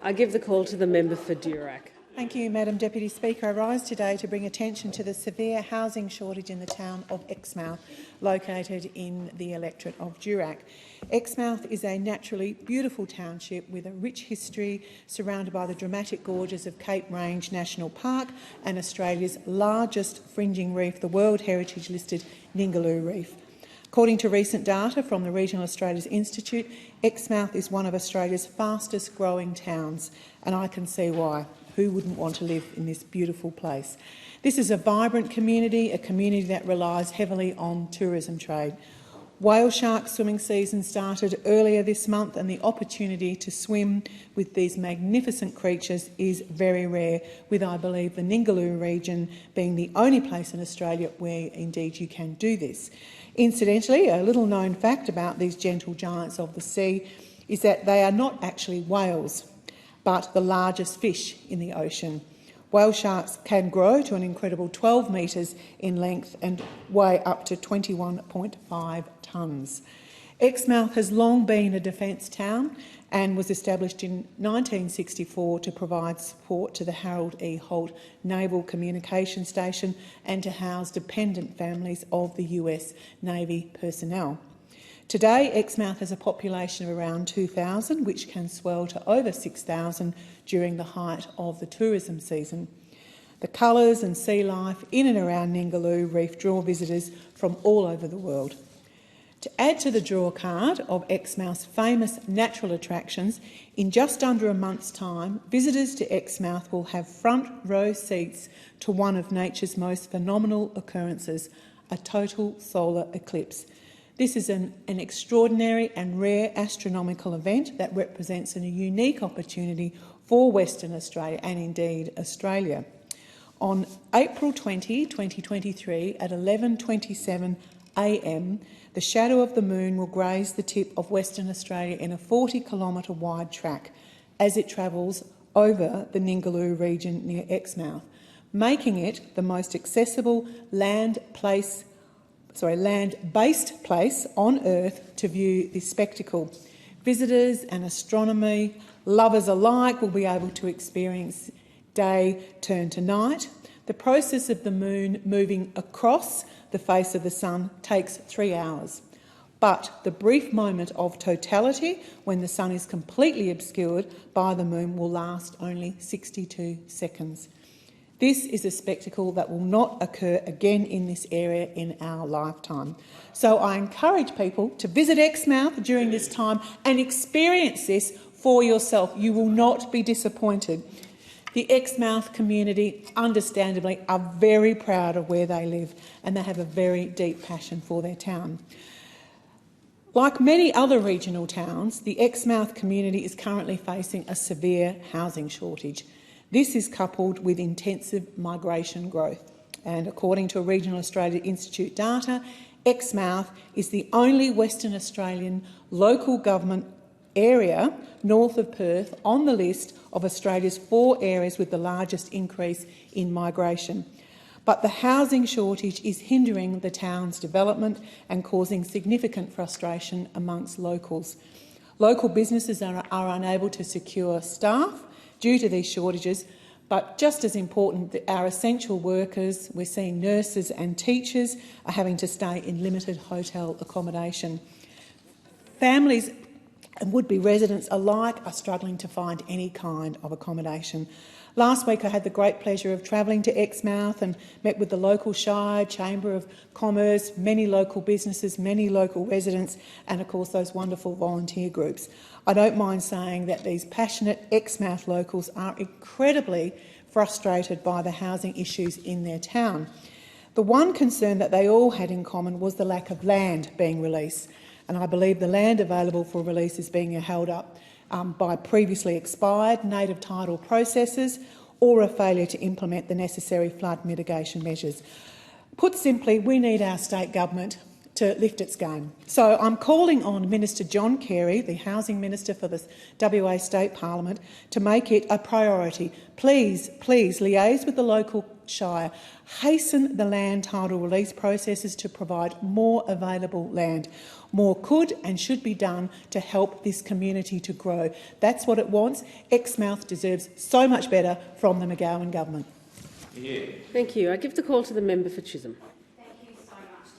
I give the call to the member for Durack. Thank you, Madam Deputy Speaker. I rise today to bring attention to the severe housing shortage in the town of Exmouth, located in the electorate of Durack. Exmouth is a naturally beautiful township with a rich history, surrounded by the dramatic gorges of Cape Range National Park and Australia's largest fringing reef, the World Heritage listed Ningaloo Reef. According to recent data from the Regional Australias Institute, Exmouth is one of Australia's fastest growing towns, and I can see why. Who wouldn't want to live in this beautiful place? This is a vibrant community, a community that relies heavily on tourism trade. Whale shark swimming season started earlier this month, and the opportunity to swim with these magnificent creatures is very rare, with, I believe, the Ningaloo region being the only place in Australia where indeed you can do this. Incidentally, a little-known fact about these gentle giants of the sea is that they are not actually whales, but the largest fish in the ocean. Whale sharks can grow to an incredible 12 metres in length and weigh up to 21.5 tonnes. Exmouth has long been a defence town and was established in 1964 to provide support to the Harold E. Holt Naval Communication Station and to house dependent families of the US Navy personnel. Today, Exmouth has a population of around 2,000, which can swell to over 6,000 during the height of the tourism season. The colours and sea life in and around Ningaloo Reef draw visitors from all over the world. To add to the draw card of Exmouth's famous natural attractions, in just under a month's time, visitors to Exmouth will have front row seats to one of nature's most phenomenal occurrences, a total solar eclipse. This is an extraordinary and rare astronomical event that represents a unique opportunity for Western Australia and indeed Australia. On April 20, 2023 at 11:27 a.m, the shadow of the moon will graze the tip of Western Australia in a 40-kilometre wide track as it travels over the Ningaloo region near Exmouth, making it the most accessible land-based place on Earth to view this spectacle. Visitors and astronomy lovers alike will be able to experience day turn to night. The process of the moon moving across the face of the sun takes 3 hours. But the brief moment of totality, when the sun is completely obscured by the moon, will last only 62 seconds. This is a spectacle that will not occur again in this area in our lifetime. So I encourage people to visit Exmouth during this time and experience this for yourself. You will not be disappointed. The Exmouth community, understandably, are very proud of where they live, and they have a very deep passion for their town. Like many other regional towns, the Exmouth community is currently facing a severe housing shortage. This is coupled with intensive migration growth, and according to Regional Australia Institute data, Exmouth is the only Western Australian local government area north of Perth on the list of Australia's 4 areas with the largest increase in migration. But the housing shortage is hindering the town's development and causing significant frustration amongst locals. Local businesses are unable to secure staff due to these shortages, but just as important, our essential workers, we're seeing nurses and teachers, are having to stay in limited hotel accommodation. Families and would-be residents alike are struggling to find any kind of accommodation. Last week I had the great pleasure of travelling to Exmouth and met with the local Shire, Chamber of Commerce, many local businesses, many local residents, and of course those wonderful volunteer groups. I don't mind saying that these passionate Exmouth locals are incredibly frustrated by the housing issues in their town. The one concern that they all had in common was the lack of land being released, and I believe the land available for release is being held up by previously expired native title processes or a failure to implement the necessary flood mitigation measures. Put simply, we need our state government to lift its game. So I'm calling on Minister John Carey, the Housing Minister for the WA State Parliament, to make it a priority. Please liaise with the local Shire, hasten the land title release processes to provide more available land. More could and should be done to help this community to grow. That's what it wants. Exmouth deserves so much better from the McGowan government. Thank you. I give the call to the member for Chisholm.